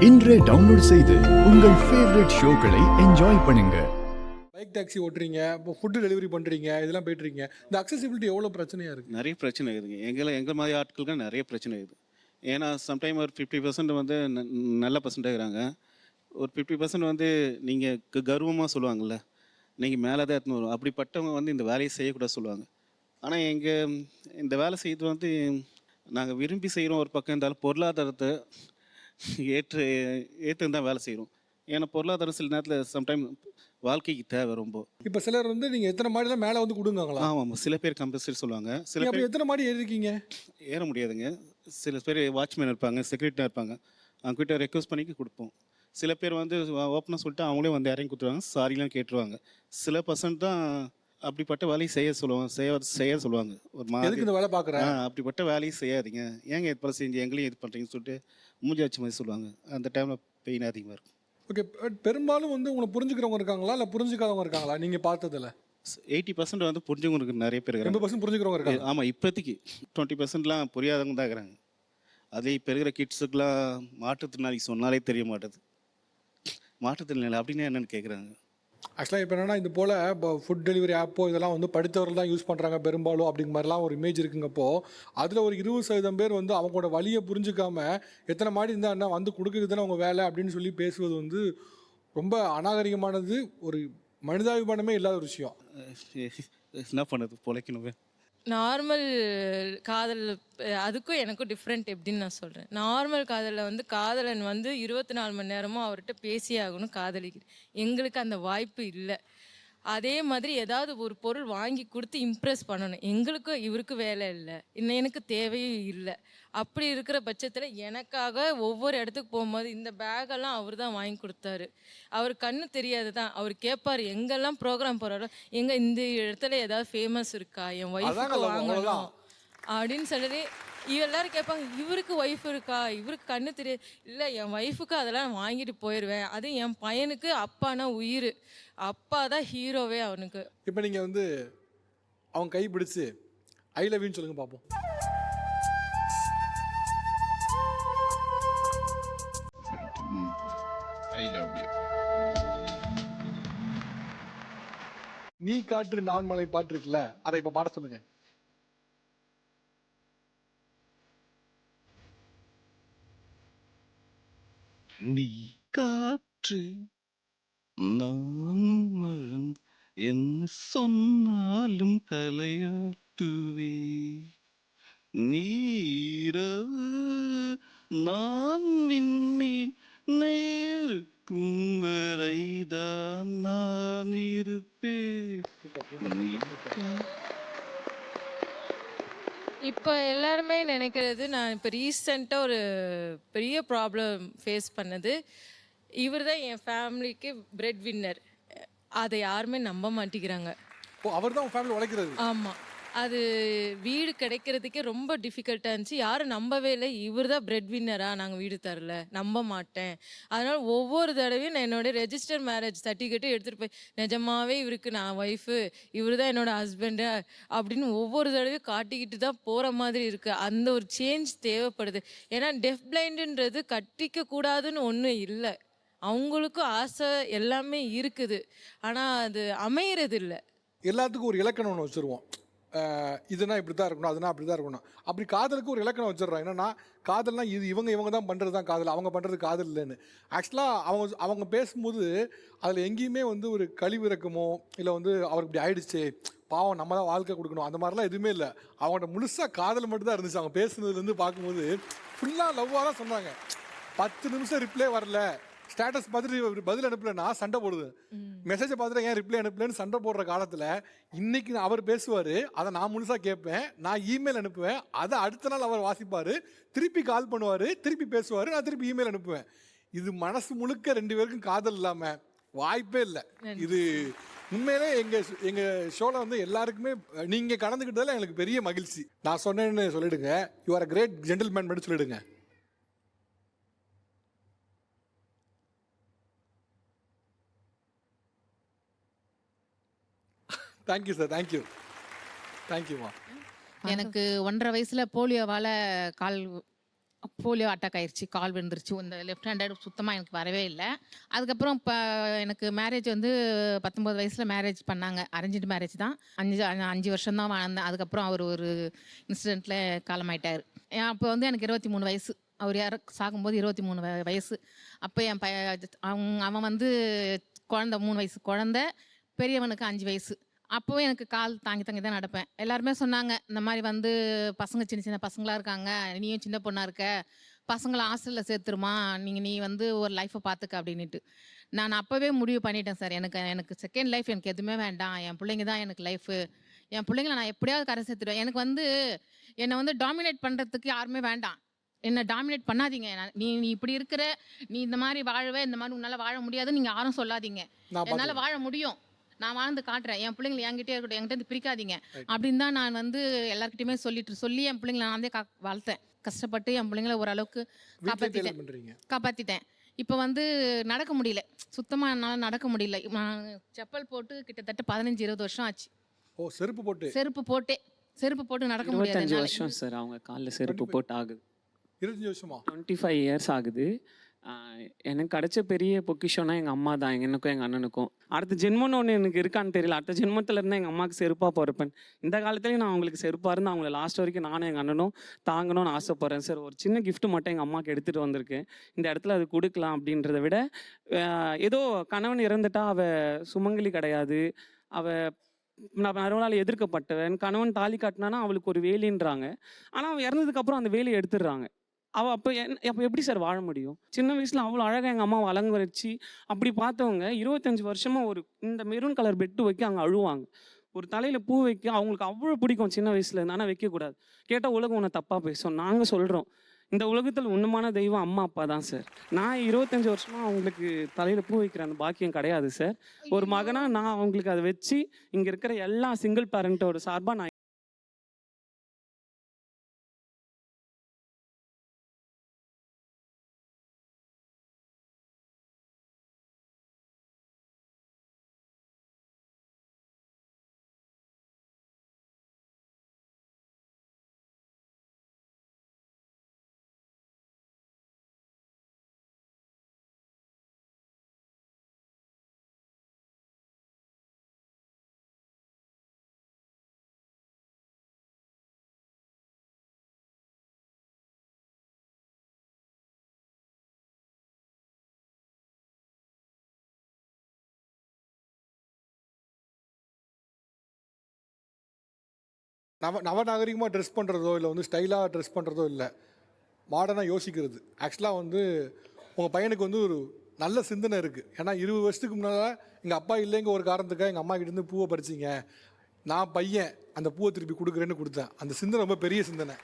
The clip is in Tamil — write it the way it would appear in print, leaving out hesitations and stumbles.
இன்றே டவுன்லோட் செய்து உங்கள் ஃபேவரட் ஷோக்களை என்ஜாய் பண்ணுங்க. பைக் டாக்ஸி ஓட்டுறீங்க, இப்போ ஃபுட்டு டெலிவரி பண்ணுறீங்க, இதெல்லாம் போயிட்டுருக்கீங்க. இந்த அக்சசிபிலிட்டி எவ்வளோ பிரச்சனையாக இருக்குது? நிறைய பிரச்சனை இருக்குதுங்க. எங்கள் மாதிரி ஆட்களுக்கு நிறைய பிரச்சனை இருக்குது. ஏன்னா சம்டைம் ஒரு 50% வந்து நல்ல பர்சன்டாக இருக்கிறாங்க. ஒரு 50% வந்து நீங்கள் கர்வமாக சொல்லுவாங்கள்ல, நீங்கள் மேலே தான் எடுத்துன்னு வரும். அப்படிப்பட்டவங்க வந்து இந்த வேலையை செய்யக்கூடாது சொல்லுவாங்க. ஆனால் இந்த வேலை செய்கிறது வந்து நாங்கள் விரும்பி செய்கிறோம் ஒரு பக்கம் இருந்தாலும் பொருளாதாரத்தை ஏற்று தான் வேலை செய்கிறோம். ஏன்னா பொருளாதாரம் சில நேரத்தில் சம்டைம் வாழ்க்கைக்கு தேவை ரொம்ப. இப்போ சிலர் வந்து நீங்கள் எத்தனை மாடிலாம் மேலே வந்து கொடுங்காங்களா? ஆமாம், சில பேர் கம்பல்சரி சொல்லுவாங்க. சில அப்போ பேர் எத்தனை மாடி ஏறிருக்கீங்க? ஏற முடியாதுங்க. சில பேர் வாட்ச்மேன் இருப்பாங்க, செக்யூரிட்டியாக இருப்பாங்க, அவங்ககிட்ட ரெக்வஸ்ட் பண்ணி கொடுப்போம். சில பேர் வந்து ஓப்பனாக சொல்லிட்டு அவங்களே வந்து இறங்கி கொடுத்துருவாங்க, சாரிலாம் கேட்டுருவாங்க. சில பர்சன்ட் தான் அப்படிப்பட்ட வேலையை செய்ய சொல்லுவாங்க. ஒரு எதுக்கு இந்த வேலை பார்க்குறேன்? அப்படிப்பட்ட வேலையை செய்யாதீங்க, ஏங்க இது போல செஞ்சு எங்களையும் இது பண்ணுறீங்கன்னு சொல்லிட்டு மூஞ்சி வச்ச மாதிரி சொல்லுவாங்க. அந்த டைமில் பெயின் அதிகமாக இருக்கும். ஓகே, பெரும்பாலும் வந்து உங்களை புரிஞ்சுக்கிறவங்க இருக்காங்களா இல்லை புரிஞ்சுக்காதவங்க இருக்காங்களா நீங்கள் பார்த்ததில்ல? 80% வந்து புரிஞ்சவங்களுக்கு நிறைய பேர் இருக்காங்க. 80% புரிஞ்சுக்கிறவங்க இருக்காங்க. ஆமாம், இப்போதைக்கு 20%லாம் புரியாதவங்க தான் இருக்கிறாங்க. அதே இப்போ இருக்கிற கிட்ஸுக்கெலாம் மாற்றுத்திறனாளி சொன்னாலே தெரிய மாட்டேது. மாற்றுத்திறனாளி அப்படின்னா என்னென்னு கேட்குறாங்க. ஆக்சுவலாக இப்போ என்னென்னா இது போல் இப்போ ஃபுட் டெலிவரி ஆப்போ இதெல்லாம் வந்து படித்தவர்கள் தான் யூஸ் பண்ணுறாங்க பெரும்பாலும் அப்படிங்கிற மாதிரிலாம் ஒரு இமேஜ் இருக்குங்கப்போ, அதில் ஒரு 20% பேர் வந்து அவங்களோட வழியை புரிஞ்சுக்காம எத்தனை மாடி இருந்தால் என்ன வந்து கொடுக்குறது தானே அவங்க வேலை அப்படின்னு சொல்லி பேசுவது வந்து ரொம்ப அநாகரிகமானது, ஒரு மனிதாபிமானமே இல்லாத ஒரு விஷயம். என்ன பண்ணுறது, பொழைக்கணுமே. நார்மல் காதல் அதுக்கும் எனக்கும் டிஃப்ரெண்ட் எப்படின்னு நான் சொல்கிறேன். நார்மல் காதலில் வந்து காதலன் வந்து 24 மணி நேரமும் அவர்கிட்ட பேசியே ஆகணும், காதலிக்கிறேன். எங்களுக்கு அந்த வாய்ப்பு இல்லை. அதே மாதிரி ஏதாவது ஒரு பொருள் வாங்கி கொடுத்து இம்ப்ரெஸ் பண்ணணும். எங்களுக்கும் இவருக்கு வேலை இல்லை, இன்னும் எனக்கு தேவையும் இல்லை. அப்படி இருக்கிற பட்சத்தில் எனக்காக ஒவ்வொரு இடத்துக்கு போகும்போது இந்த பேக்கெல்லாம் அவர் தான் வாங்கி கொடுத்தாரு. அவர் கண்ணு தெரியாது தான், அவர் கேட்பார் எங்கெல்லாம் ப்ரோக்ராம் போகிறாரோ, எங்கே இந்த இடத்துல ஏதாவது ஃபேமஸ் இருக்கா, என் ஒய்ஃபுக்கு வாங்கணும் அப்படின்னு சொல்லி எல்லாரும் கேட்பாங்க. இவருக்கு ஒய்ஃப் இருக்கா, இவருக்கு கண்ணு தெரியாது. இல்லை, என் ஒய்ஃபுக்கு அதெல்லாம் வாங்கிட்டு போயிடுவேன். அது என் பையனுக்கு அப்பானா உயிர், அப்பா தான் ஹீரோவே அவனுக்கு. இப்போ நீங்கள் வந்து அவங்க கை பிடிச்சி ஐ லவ் யூன்னு சொல்லுங்க பார்ப்போம். நீ காற்று நான் மலை பாட்டு இருக்குல்ல, அதை இப்ப பாட சொல்லுங்க. நீ காற்று நான் மரம் என்ன சொன்னாலும் தலையாட்டுவே, நீரவு நான் விண்மீன் நேருக்கும் வரைதான் நான் இருப்பேன். இப்போ எல்லாருமே நினைக்கிறது, நான் இப்போ ரீசெண்டாக ஒரு பெரிய ப்ராப்ளம் ஃபேஸ் பண்ணது, இவர் தான் என் ஃபேமிலிக்கு பிரெட் வின்னர். அதை யாருமே நம்ப மாட்டேங்கிறாங்க. ஓ, அவர் தான் உங்க ஃபேமிலி உழைக்கிறது? ஆமாம், அது வீடு கிடைக்கிறதுக்கே ரொம்ப டிஃபிகல்ட்டாக இருந்துச்சு. யாரும் நம்பவே இல்லை, இவர் தான் பிரெட் வின்னராக, நாங்கள் வீடு தரல, நம்ப மாட்டேன். அதனால் ஒவ்வொரு தடவையும் நான் என்னோடய ரெஜிஸ்டர் மேரேஜ் சர்டிஃபிகேட்டும் எடுத்துகிட்டு போய் நிஜமாவே இவருக்கு நான் ஒய்ஃபு, இவர் தான் என்னோடய ஹஸ்பண்டு அப்படின்னு ஒவ்வொரு தடவையும் காட்டிக்கிட்டு தான் போகிற மாதிரி இருக்குது. அந்த ஒரு சேஞ்ச் தேவைப்படுது. ஏன்னா டெஃப் பிளைண்டுன்றது கட்டிக்க கூடாதுன்னு ஒன்றும் இல்லை, அவங்களுக்கும் ஆசை எல்லாமே இருக்குது. ஆனால் அது அமையிறது இல்லை. எல்லாத்துக்கும் ஒரு இலக்கணம் ஒன்று வச்சுருவோம். இதுனா இப்படி தான் இருக்கணும், அதுனா அப்படி தான் இருக்கணும். அப்படி காதலுக்கு ஒரு இலக்கணம் வச்சிடுறோம். என்னன்னா காதல்னா இது இவங்க தான் பண்ணுறது தான் காதல், அவங்க பண்ணுறது காதல் இல்லைன்னு. ஆக்சுவலாக அவங்க பேசும்போது அதில் எங்கேயுமே வந்து ஒரு கழிவிறக்கமோ இல்லை வந்து அவருக்கு இப்படி ஆயிடுச்சு பாவம் நம்ம தான் வாழ்க்கை கொடுக்கணும் அந்த மாதிரிலாம் எதுவுமே இல்லை. அவங்கள்ட்ட முழுசாக காதல் மட்டும் தான் இருந்துச்சு. அவங்க பேசுனதுலேருந்து பார்க்கும்போது ஃபுல்லாக லவ்வாக தான் சொன்னாங்க. 10 நிமிஷம் ரிப்ளை வரல, ஸ்டேட்டஸ் பார்த்துட்டு பதில் அனுப்பலன்னா சண்டை போடுது, மெசேஜை பார்த்துட்டு ஏன் ரிப்ளை அனுப்பலன்னு சண்டை போடுற காலத்தில் இன்னைக்கு அவர் பேசுவார், அதை நான் முழுசாக கேட்பேன், நான் இமெயில் அனுப்புவேன், அதை அடுத்த நாள் அவர் வாசிப்பார், திருப்பி கால் பண்ணுவார், திருப்பி பேசுவார், நான் திருப்பி இமெயில் அனுப்புவேன். இது மனசு முழுக்க 2 பேருக்கும் காதல் இல்லாமல் வாய்ப்பே இல்லை. இது உண்மையிலே எங்கள் ஷோவில் வந்து எல்லாருக்குமே நீங்கள் கலந்துக்கிட்டதில் எனக்கு பெரிய மகிழ்ச்சி. நான் சொன்னேன்னு சொல்லிடுங்க, you are a great gentleman மட்டும் சொல்லிடுங்க. தேங்க்யூ சார், தேங்க்யூமா. எனக்கு 1.5 வயசுல போலியோவால கால் போலியோ அட்டாக் ஆயிடுச்சு, கால் விழுந்துருச்சு. இந்த லெஃப்ட் ஹேண்டட் சுத்தமாக எனக்கு வரவே இல்லை. அதுக்கப்புறம் இப்போ எனக்கு மேரேஜ் வந்து 19 வயசில் மேரேஜ் பண்ணாங்க. அரேஞ்ச்டு மேரேஜ் தான். 5 வருஷம் தான் வாழ்ந்தேன். அதுக்கப்புறம் அவர் ஒரு இன்சிடெண்ட்டில் காலமாயிட்டார். அப்போ வந்து எனக்கு 23 வயசு. அவர் சாகும்போது 23 வயசு. அப்போ என் அவன் வந்து குழந்த 3 வயசு குழந்த, பெரியவனுக்கு 5 வயசு. அப்போவும் எனக்கு கால் தாங்கி தாங்கி தான் நடப்பேன். எல்லாருமே சொன்னாங்க, இந்த மாதிரி வந்து பசங்க சின்ன சின்ன பசங்களாக இருக்காங்க, நீயும் சின்ன பொண்ணாக இருக்க, பசங்களை ஹாஸ்டலில் சேர்த்துருமா, நீ வந்து ஒரு லைஃப்பை பார்த்துக்க அப்படின்ட்டு. நான் அப்போவே முடிவு பண்ணிட்டேன் சார். எனக்கு செகண்ட் லைஃப் எனக்கு எதுவுமே வேண்டாம். என் பிள்ளைங்க தான் எனக்கு லைஃபு. என் பிள்ளைங்களை நான் எப்படியாவது கரை சேர்த்துடுவேன். எனக்கு வந்து என்னை வந்து டாமினேட் பண்ணுறதுக்கு யாருமே வேண்டாம். என்னை டாமினேட் பண்ணாதீங்க. நீ இப்படி இருக்கிற, நீ இந்த மாதிரி வாழவே, இந்த மாதிரி உன்னால் வாழ முடியாதுன்னு நீங்கள் யாரும் சொல்லாதீங்க. என்னால் வாழ முடியும், நான் வாழ்ந்து காட்டுறேன். என் பிள்ளைங்களை என்கிட்டே இருக்கட்டும், என்கிட்ட பிரிக்காதீங்க அப்படின்னு தான் நான் வந்து எல்லாருக்கிட்டையுமே சொல்லி என் பிள்ளைங்களை நான் வந்து வளர்த்தேன். கஷ்டப்பட்டு என் பிள்ளைங்களை ஓரளவுக்கு காப்பாற்றிட்டேன். இப்போ வந்து நடக்க முடியல, சுத்தமாக என்னால் நடக்க முடியல. நான் செப்பல் போட்டு கிட்டத்தட்ட 15-20 வருஷம் ஆச்சு. செருப்பு போட்டு நடக்க முடியாது. 25 வருஷம் சார் அவங்க காலில் செருப்பு போட்டு ஆகுது. 25 வருஷமா? 25 இயர்ஸ் ஆகுது. எனக்கு கிடைச்ச பெரிய பொக்கிஷம்னா எங்கள் அம்மா தான், எனக்கும் எங்கள் அண்ணனுக்கும். அடுத்த ஜென்மம்னு ஒன்று எனக்கு இருக்கான்னு தெரியல. அடுத்த ஜென்மத்தில் இருந்தால் எங்கள் அம்மாவுக்கு செருப்பாக பிறப்பேன். இந்த காலத்துலேயும் நான் அவங்களுக்கு செருப்பாக இருந்து அவங்கள லாஸ்ட் வரைக்கும் நானும் எங்கள் அண்ணனும் தாங்கணும்னு ஆசைப்பட்றேன் சார். ஒரு சின்ன gift மட்டும் எங்கள் அம்மாவுக்கு எடுத்துகிட்டு வந்திருக்கேன். இந்த இடத்துல அது கொடுக்கலாம் அப்படின்றத விட, ஏதோ கணவன் இறந்துட்டா அவள் சுமங்கலி கிடையாது, நான் மறுநாள் எதிர்க்கப்பட்டவன், கணவன் தாலி காட்டினானா அவளுக்கு ஒரு வேலின்றாங்க. ஆனால் அவன் இறந்ததுக்கப்புறம் அந்த வேலையை எடுத்துடுறாங்க. அவள் அப்போ எப்படி சார் வாழ முடியும்? சின்ன வயசில் அவ்வளோ அழகாக எங்கள் அம்மாவை அலங்கரிச்சு அப்படி பார்த்தவங்க 25 வருஷமாக இந்த மெரூன் கலர் பெட்டு வைக்க அங்கே அழுவாங்க. ஒரு தலையில் பூ வைக்க அவங்களுக்கு அவ்வளோ பிடிக்கும் சின்ன வயசுல. ஆனால் வைக்கக்கூடாது. கேட்டால் உலகம் உன்னை தப்பாக பேசும். நாங்கள் சொல்கிறோம், இந்த உலகத்தில் உண்மையான தெய்வம் அம்மா அப்பா தான் சார். நான் 25 வருஷமாக அவங்களுக்கு தலையில் பூ வைக்கிற அந்த பாக்கியம் கிடையாது சார். ஒரு மகனாக நான் அவங்களுக்கு அதை வச்சு இங்கே இருக்கிற எல்லா சிங்கிள் பேரண்ட்டோட சார்பாக நான் நவநாகரிகமாக ட்ரெஸ் பண்ணுறதோ இல்லை வந்து ஸ்டைலாக ட்ரெஸ் பண்ணுறதோ இல்லை, மாடர்னாக யோசிக்கிறது. ஆக்சுவலாக வந்து உங்கள் பையனுக்கு வந்து ஒரு நல்ல சிந்தனை இருக்குது. ஏன்னா 20 வருஷத்துக்கு முன்னால் எங்கள் அப்பா இல்லைங்க ஒரு காரணத்துக்காக எங்கள் அம்மா கிட்டேருந்து பூவை பறிச்சிங்க, நான் பையன் அந்த பூவை திருப்பி கொடுக்குறேன்னு கொடுத்தேன். அந்த சிந்தனை ரொம்ப பெரிய சிந்தனை.